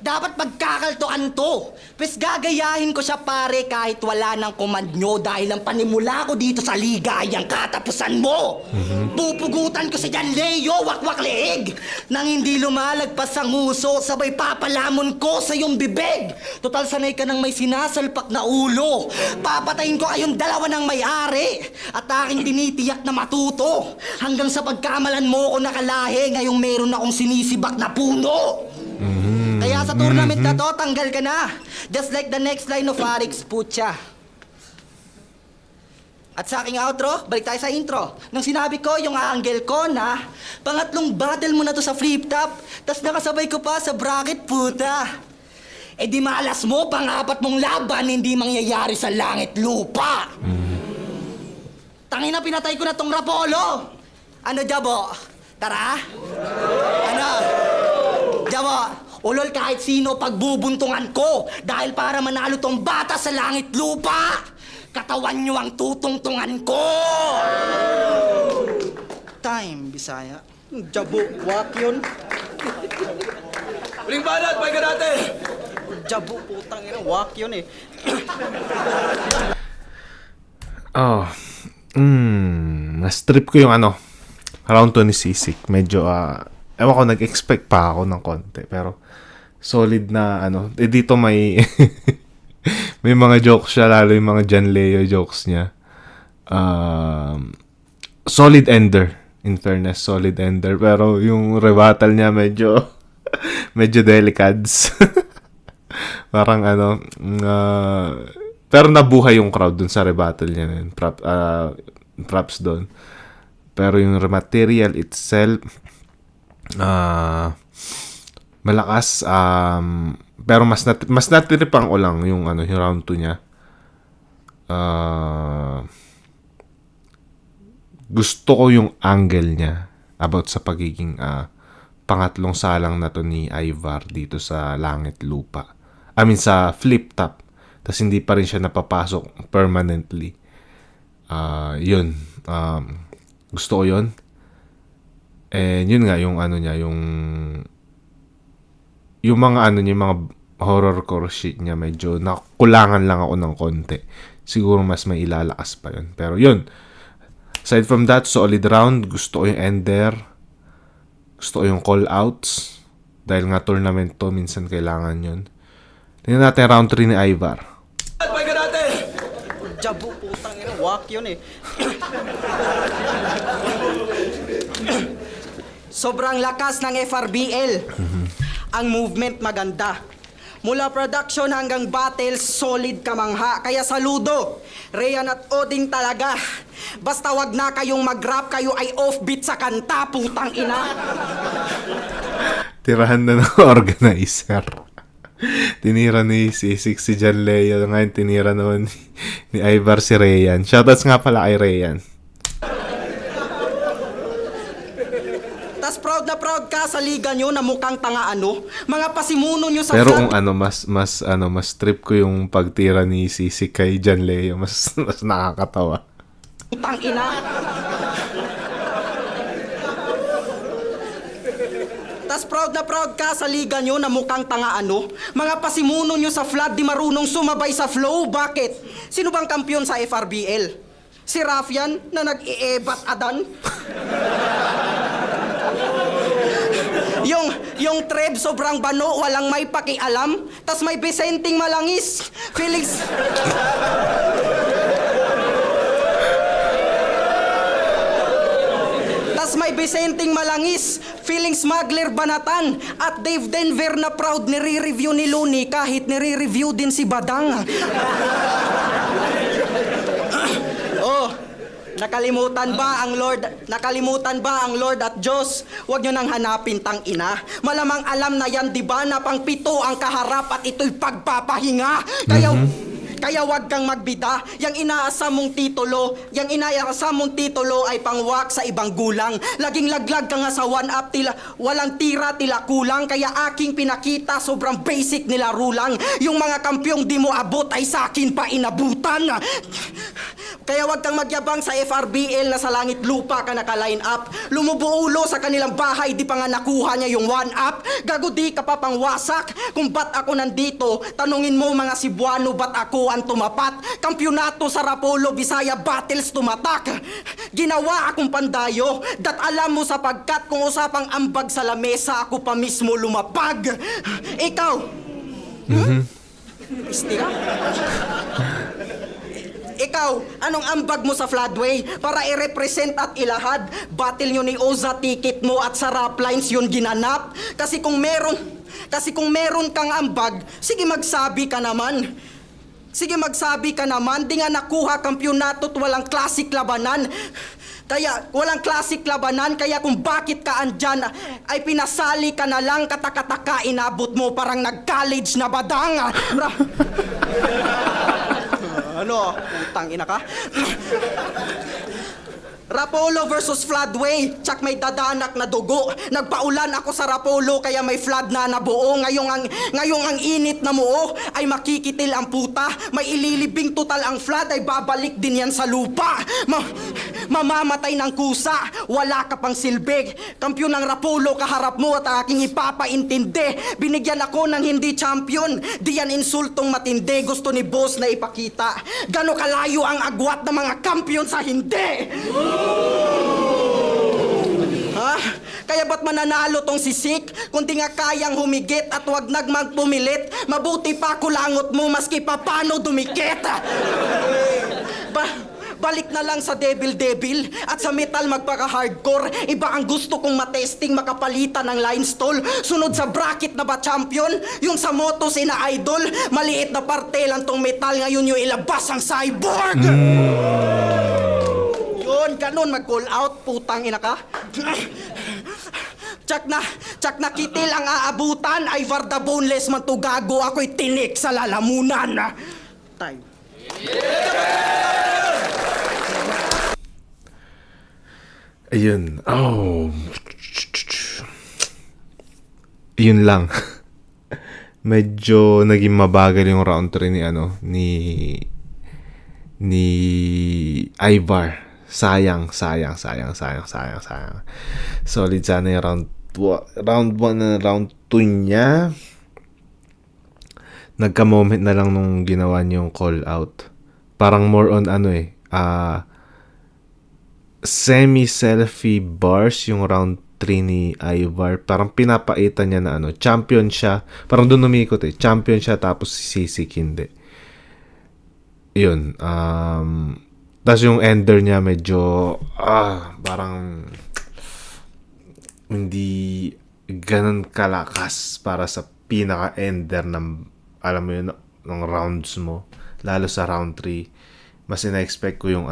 S4: Dapat magkakaltoan to. Pwes gagayahin ko siya pare kahit wala ng command nyo dahil ang panimula ko dito sa liga ay ang katapusan mo. Pupugutan ko si Jan Leo, wakwak leeg. Nang hindi lumalagpas ang uso, sabay papalamon ko sa iyong bibig. Total sanay ka ng may sinasalpak na ulo. Papatayin ko kayong dalawa ng may-ari. At aking tinitiyak na matuto. Hanggang sa pagkamalan mo ko nakalahi, ngayong meron akong sinisibak na puno. Kaya sa tournament na to, tanggal ka na. Just like the next line of Arix, putya. At sa aking outro, balik tayo sa intro. Nung sinabi ko yung aanggel ko na pangatlong battle mo na to sa flip top, tas nakasabay ko pa sa bracket, puta. Eh di malas mo, pang-apat mong laban, hindi mangyayari sa langit lupa. Tangina, pinatay ko na tong Rapolo. Ano, Jabo? Tara? Ano? Jabo, ulol kahit sino pagbubuntungan ko dahil para manalo tong bata sa langit lupa. Katawan nyo ang tutungtungan ko! Time, Bisaya.
S5: Jabo, wak yun.
S2: Uling banat, pay ka natin!
S5: Jabo, putang ina, wak yun eh.
S1: Oh. Na-strip ko yung round 2 ni Sisik. Medyo, ewan ko, nag-expect pa ako ng konti. Pero, solid na, dito may, may mga jokes siya, lalo yung mga John Leo jokes niya. Solid ender. In fairness, solid ender. Pero, yung rebuttal niya, medyo, medyo delicads. Parang, pero nabuhay yung crowd dun sa rebuttal niya. Props doon. Pero yung material itself, malakas, pero mas natiripang ko lang yung yung round 2 niya. Gusto ko yung angle niya about sa pagiging pangatlong salang na to ni Ivar dito sa langit lupa. I mean sa flip top. Tas hindi pa rin siya napapasok permanently. Yun. Gusto ko yun. And yun nga, yung niya, yung mga niya, mga horrorcore shit niya, medyo nakulangan lang ako ng konti. Siguro mas may ilalakas pa yun. Pero yun. Aside from that, solid round. Gusto ko yung ender. Gusto ko yung call-outs. Dahil nga tournament to, minsan kailangan yun. Tingnan natin round 3 ni Ivar.
S2: Pay ka natin!
S5: Jabo, putang ina, wak yun eh. Sobrang lakas ng FRBL. Ang movement maganda. Mula production hanggang battle, solid kamangha. Kaya saludo, Ryan at Oding talaga. Basta wag na kayong mag-rap, kayo ay offbeat sa kanta, putang ina.
S1: Tirahan na ng organizer. Tinira ni Sisik si John Leo. Ngayon tinira naman ni Ivar si Rayan. Shoutouts nga pala kay Rayan.
S5: Tas proud na proud ka sa liga nyo na mukhang tanga mga pasimuno nyo sa
S1: Pero
S5: flag.
S1: kung mas trip ko yung pagtira ni Sisik kay John Leo. Mas nakakatawa.
S5: Putang ina. Tas proud na proud ka sa liga nyo na mukhang tanga mga pasimuno nyo sa flood di marunong sumabay sa flow. Bakit? Sino bang kampiyon sa FRBL? Si Rafian na nag-i-ebat adan? yung Treb sobrang bano, walang may pakialam. Tas may Vicenting malangis. Felix... May Vicenting malangis, feeling smuggler banatan, at Dave Denver na proud nire-review ni Looney kahit nire-review din si Badang. Oh, nakalimutan ba ang Lord at Diyos? Huwag nyo nang hanapin, tang ina. Malamang alam na yan, di ba, na pang pito ang kaharap at ito'y pagpapahinga. Kaya wag kang magbida. Yang inaasa mong titulo ay pangwak sa ibang gulang. Laging laglag ka nga sa one-up tila, walang tira tila kulang. Kaya aking pinakita, sobrang basic nila rulang. Yung mga kampyong di mo abot ay sa akin pa inabutan. Kaya wag kang magyabang sa FRBL na sa langit lupa ka naka-line up. Lumubuulo sa kanilang bahay, di pa nga nakuha niya yung one-up. Gago di ka pa pangwasak. Kung ba't ako nandito, tanungin mo mga Cebuano, ba't ako ang tumapat? Kampyonato sa Rapolo, Bisaya battles tumatak. Ginawa akong pandayo, dat alam mo sapagkat kung usapang ambag sa lamesa, ako pa mismo lumapag. Ikaw, Istira? Ikaw, anong ambag mo sa Floodway para i-represent at ilahad? Battle nyo ni Oza, ticket mo at sa rap lines yun ginanap. Kasi kung meron kang ambag, sige magsabi ka naman. Sige, magsabi ka naman, di nga nakuha kampiyonato at walang classic labanan. Kaya, walang classic labanan, kaya kung bakit ka andyan, ay pinasali ka na lang, katakataka, inabot mo, parang nag-college na badang. Ano, utang ina ka? Rapolo versus Floodway, tsak may dadanak na dugo. Nagpaulan ako sa Rapolo kaya may flood na nabuo. Ngayong ang init na muo ay makikitil ang puta. May ililibing total ang flood ay babalik din yan sa lupa. Mamamatay ng kusa, wala ka pang silbig. Kampiyon ng Rapolo kaharap mo at aking ipapaintindi. Binigyan ako ng hindi champion, di yan insultong matindi. Gusto ni boss na ipakita gano kalayo ang agwat ng mga kampiyon sa hindi. Ha? Kaya ba't mananalo tong si Sik? Kung di nga kayang humigit at wag nagmagpumilit, mabuti pa kulangot mo maski pa paano dumikit. Balik na lang sa devil at sa metal magpaka-hardcore. Iba ang gusto kong matesting makapalitan ng line stall. Sunod sa bracket na ba champion? Yung sa motos ina idol. Maliit na parte lang tong metal, ngayon yung ilabas ang cyborg. Yun, ganun mag-call out, putang ina ka. Tsak na kitil ang aabutan. Ivar the Boneless man to gago. Ako'y tinik sa lalamunan. Time.
S1: Ayun. Oh. Yun lang. Medyo naging mabagal yung round 3 ni Ivar. Sayang. Solid sana yung round 1 na round 2 niya. Nagka-moment na lang nung ginawa niya yung call out. Parang more on semi-selfie bars yung round 3 ni Ivar. Parang pinapaitan niya na champion siya. Parang doon umikot champion siya tapos si Sisik hindi. Yun. Tapos yung ender niya medyo parang hindi ganun kalakas para sa pinaka-ender ng alam mo yun ng rounds mo. Lalo sa round 3. Mas ina-expect ko yung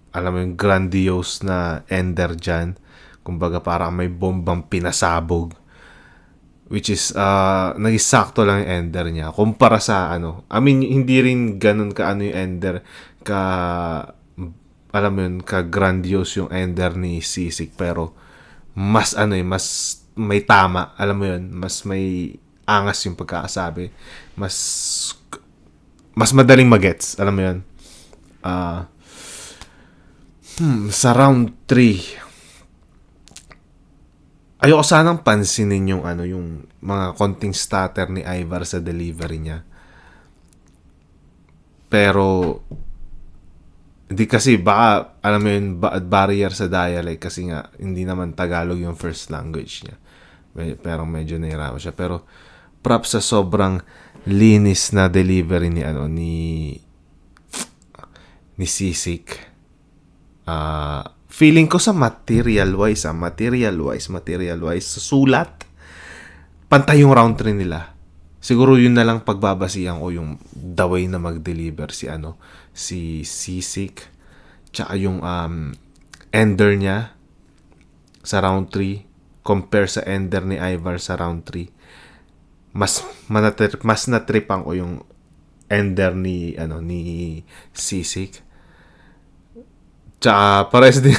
S1: alam mo yung grandiose na ender dyan. Kumbaga parang may bombang pinasabog. Which is, nagisakto lang yung ender niya. Kumpara sa hindi rin ganun yung ender alam mo yun, ka-grandiose yung ender ni Sisik. Pero, mas mas may tama. Alam mo yun, mas may angas yung pagkakasabi. Mas madaling magets. Alam mo yun. Sa round 3 ayoko sanang pansinin yung yung mga konting stutter ni Ivar sa delivery niya. Pero hindi kasi baka alam mo yun barrier sa dialect kasi nga hindi naman Tagalog yung first language niya. Pero medyo nahirapan siya. Pero props sa sobrang linis na delivery ni ni Sisik. Feeling ko sa material wise sa sulat pantay yung round 3 nila. Siguro yun na lang pagbabasihan ko yung the way na mag-deliver si Sisik tsaka yung ender niya sa round 3 compare sa ender ni Ivar sa round 3. Mas natripan ko yung ender ni Sisik. Tsaka pares din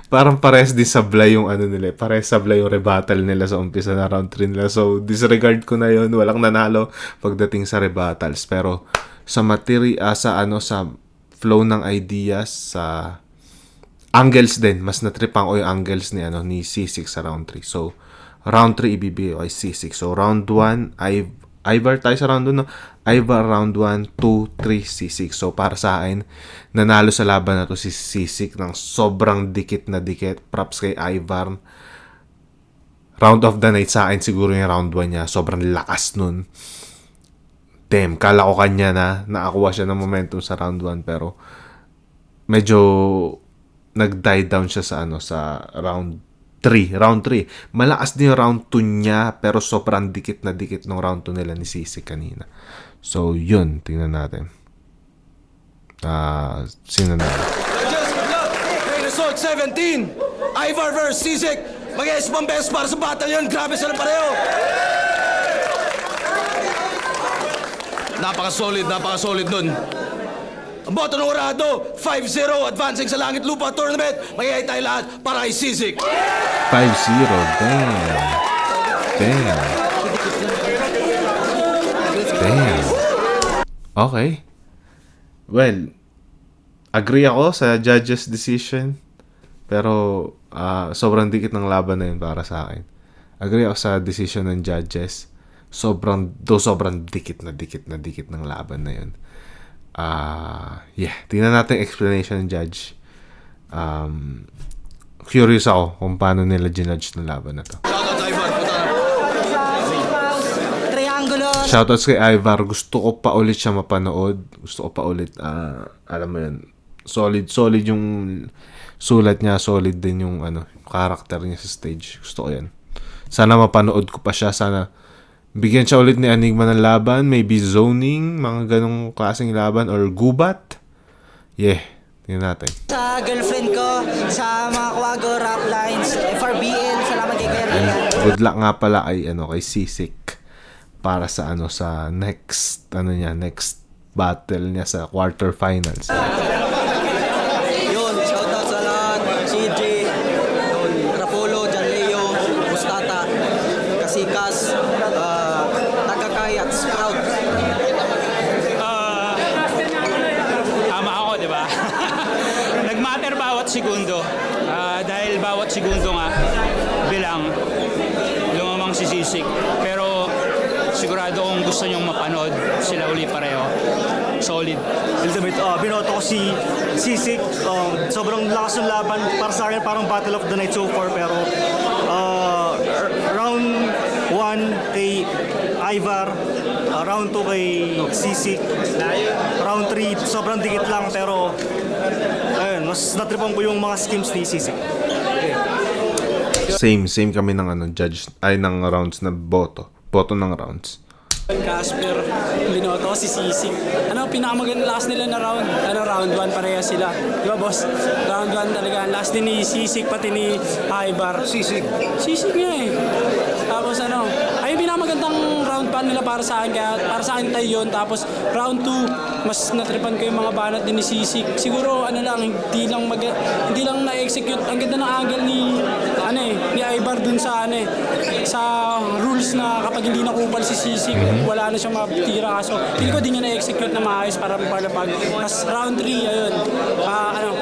S1: parang pares din sablay yung nila. Pares sablay yung rebuttal nila sa umpisa na round 3 nila. So disregard ko na yun. Walang nanalo pagdating sa rebuttals. Pero sa sa flow ng ideas, sa angles din, mas natripan ko yung angles ni Sisik sa round 3. So round 3 ibibigay ko kay Sisik. So round 1 Ivar tayo sa round 1, no? Ivar round 1, 2, 3, Sisik. So, para sa akin, nanalo sa laban na to si Sisik ng sobrang dikit na dikit. Props kay Ivar. Round of the night sa akin, siguro yung round 1 niya. Sobrang lakas nun. Damn, kala ko kanya na nakakuha siya ng momentum sa round 1. Pero, medyo nag-die down siya sa sa round Round 3. Malakas din yung round 2 niya, pero sobrang dikit na dikit ng round 2 nila ni Sisik kanina. So, yun. Tingnan natin. Sino na?
S2: Judges, good luck! Great Assault 17! Ivar vs. Sisik! Mag-es pang best para sa battle yun. Grabe sila pareho! Napaka-solid nun. Ang boto ng Orado, 5-0, advancing sa Langit Lupa Tournament. Magigay tayo lahat para kay Sisik.
S1: 5-0. Damn. Okay. Well, agree ako sa judge's decision. Pero sobrang dikit ng laban na yun para sa akin. Agree ako sa decision ng judges. Sobrang dikit ng laban na yun. Tingnan natin yung explanation ng judge. Curious ako kung paano nila ginudge ng laban na to.
S2: Shoutout sa Ivar.
S4: Triangulo.
S1: Shoutouts kay Ivar. Gusto ko pa ulit siya mapanood. Gusto ko pa ulit, alam mo yun, solid yung sulat niya, solid din yung character niya sa stage. Gusto ko yan. Sana mapanood ko pa siya. Sana bigyan siya ulit ni Enigma ng laban. Maybe zoning, mga ganong klaseng laban, or gubat. Tingnan natin.
S4: Sa girlfriend ko, sa mga Quago Rap Lines, FRBL, salamat kay Kuya Rian.
S1: Good luck nga pala kay Sisik para sa sa next battle niya sa quarterfinals.
S5: Yun, shoutout sa lahat. CJ, Rapolo, John Leo, Bustata, Kasikas, Tagakayat, Sprout.
S6: Tama ako, di ba? Nagmatter bawat segundo. Dahil bawat segundo nga bilang lumamang si Sisik. Pero sigurado kung gusto nyong mapanood, sila uli pareho. Solid.
S7: Ultimate, binoto ko si Sisik. Sobrang lakas ng laban. Para sa akin, parang battle of the night so far. Pero round 1 kay Ivar, round 2 kay Sisik, round 3 sobrang dikit lang. Pero ayun, mas natripan ko yung mga schemes ni Sisik.
S1: Same kami ng judge ng rounds na boto ng rounds.
S8: Casper, binoto si Sisik. Pinakamaganda last nila na round? Round 1 pareha sila. Di ba, boss? Round 1 talaga. Last din ni Sisik, pati ni Ivar. Sisik nga eh. Tapos ayun pinakamagandang round pa nila para sa akin. Kaya para sa akin tayo yun. Tapos round 2, mas natripan ko yung mga banat din ni Sisik. Siguro hindi lang na-execute. Ang ganda ng angle ni Ivar dun sa sa rules na kapag hindi nakupal si Sisik, wala na siyang matira. So, hindi ko din niya na-execute na maayos para palapag. Tapos round 3, ayun.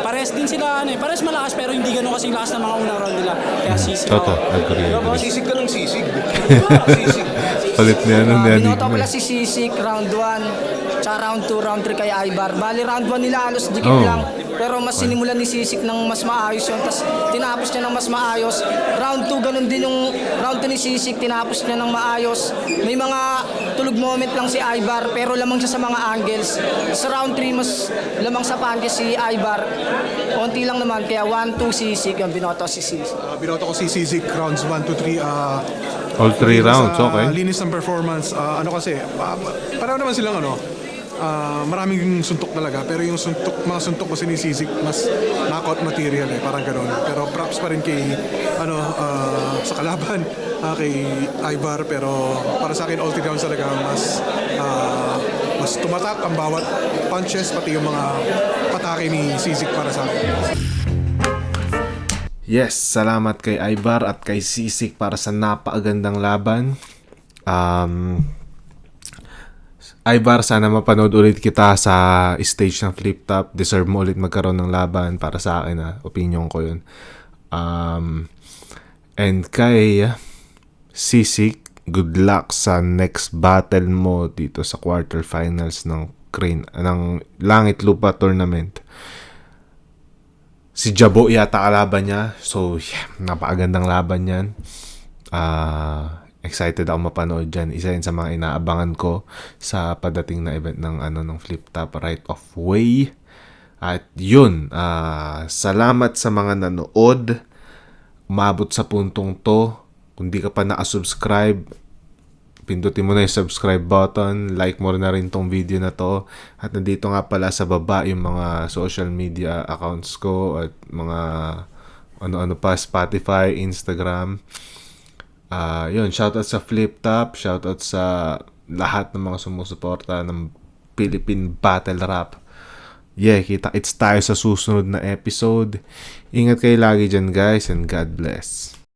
S8: Pares din sila, pares malakas pero hindi gano'n kasing lakas ng mga unang round nila. Kaya Sisik ako.
S1: Agree.
S2: Sisik ka ng sisig.
S1: Palit niya
S5: Binoto pala si Sisik, round 1. Tsaka round 2, round 3 kay Ivar. Bali, round 1 nila halos dikit lang. Pero mas sinimulan ni Sisik ng mas maayos yun. Tapos tinapos niya ng mas maayos. Round 2, ganun din yung round 2 ni Sisik. Tinapos niya ng maayos. May mga tulog moment lang si Ivar. Pero lamang siya sa mga angles. Sa round 3, mas lamang sa punches si Ivar. Konti lang naman. Kaya 1-2 Sisik. Yung binoto si Sisik.
S9: Binoto ko si Sisik rounds 1 to 3.
S1: All 3 rounds, okay.
S9: Linis ng performance. Kasi, pareho naman silang maraming suntok talaga. Pero yung mga suntok kasi ni Sisik, mas knockout material parang gano'n. Pero props pa rin kay, sa kalaban, kay Ivar. Pero para sa akin, all 3 rounds talaga, mas tumatak ang bawat punches, pati yung mga patake ni Sisik para sa akin.
S1: Yes, salamat kay Ivar at kay Sisik para sa napakagandang laban. Ivar, sana mapanood ulit kita sa stage ng Flip Top. Deserve mo ulit magkaroon ng laban para sa akin, opinion ko yun. And kay Sisik, good luck sa next battle mo dito sa quarterfinals ng Langit Lupa Tournament. Si Jabo yata kalaban niya. So, napakagandang laban yan. Excited ako mapanood dyan. Isa yun sa mga inaabangan ko sa padating na event ng Flip Top Right of Way. At yun, salamat sa mga nanood. umabot sa puntong to. Kung di ka pa nakasubscribe, pindutin mo na yung subscribe button, like mo na rin tong video na to. At nandito nga pala sa baba yung mga social media accounts ko at mga ano-ano pa, Spotify, Instagram. Yun, shoutout sa Flip Top, shoutout sa lahat ng mga sumusuporta ng Philippine Battle Rap. Yeah, kita-kits tayo sa susunod na episode. Ingat kayo lagi dyan guys, and God bless.